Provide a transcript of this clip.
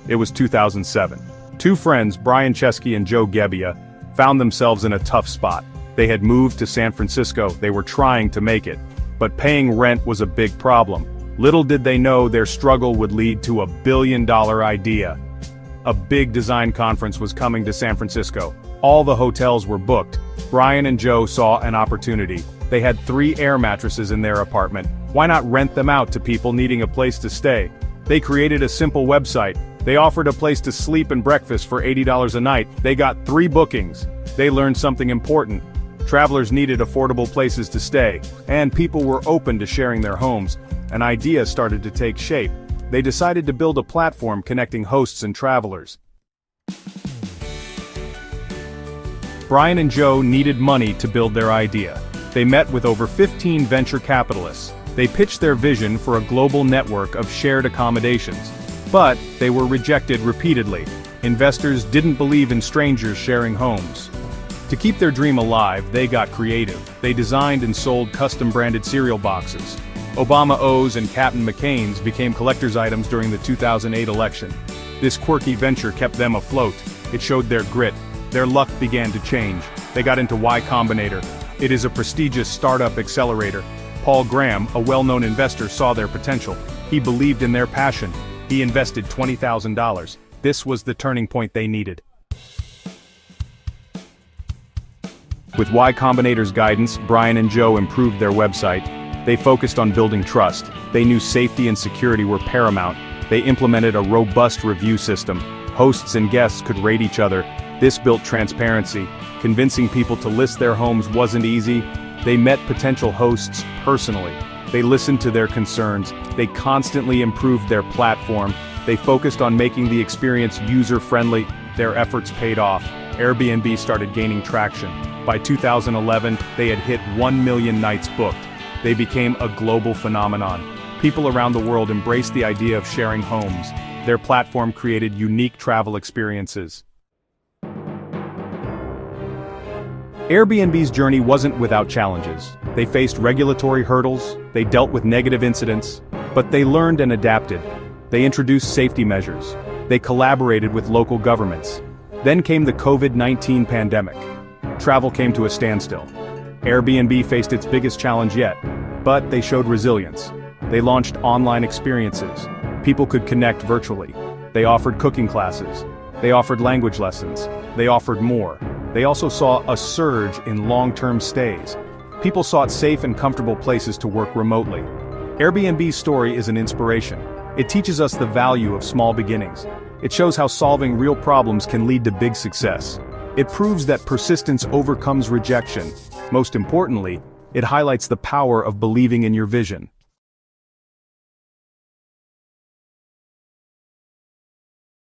It was 2007. Two friends, Brian Chesky and Gebbia, found themselves in a tough spot. They had moved to San Francisco, they were trying to make it. But paying rent was a big problem. Little did they know their struggle would lead to a billion-dollar idea. A big design conference was coming to San Francisco. All the hotels were booked. Brian and Joe saw an opportunity. They had 3 air mattresses in their apartment. Why not rent them out to people needing a place to stay? They created a simple website. They offered a place to sleep and breakfast for $80 a night. They got 3 bookings. They learned something important. Travelers needed affordable places to stay, and people were open to sharing their homes. An idea started to take shape. They decided to build a platform connecting hosts and travelers. Brian and Joe needed money to build their idea. They met with over 15 venture capitalists. They pitched their vision for a global network of shared accommodations. But they were rejected repeatedly. Investors didn't believe in strangers sharing homes. To keep their dream alive, they got creative. They designed and sold custom-branded cereal boxes. Obama O's and Captain McCain's became collector's items during the 2008 election. This quirky venture kept them afloat. It showed their grit. Their luck began to change. They got into Y Combinator. It is a prestigious startup accelerator. Paul Graham, a well-known investor, saw their potential. He believed in their passion. He invested $20,000. This was the turning point they needed. With Y Combinator's guidance, Brian and Joe improved their website. They focused on building trust. They knew safety and security were paramount. They implemented a robust review system. Hosts and guests could rate each other. This built transparency. Convincing people to list their homes wasn't easy. They met potential hosts personally. They listened to their concerns. They constantly improved their platform. They focused on making the experience user-friendly. Their efforts paid off. Airbnb started gaining traction. By 2011, they had hit 1 million nights booked. They became a global phenomenon. People around the world embraced the idea of sharing homes. Their platform created unique travel experiences. Airbnb's journey wasn't without challenges. They faced regulatory hurdles, they dealt with negative incidents, but they learned and adapted. They introduced safety measures. They collaborated with local governments. Then came the COVID-19 pandemic. Travel came to a standstill. Airbnb faced its biggest challenge yet, but they showed resilience. They launched online experiences. People could connect virtually. They offered cooking classes. They offered language lessons. They offered more. They also saw a surge in long-term stays. People sought safe and comfortable places to work remotely. Airbnb's story is an inspiration. It teaches us the value of small beginnings. It shows how solving real problems can lead to big success. It proves that persistence overcomes rejection. Most importantly, it highlights the power of believing in your vision.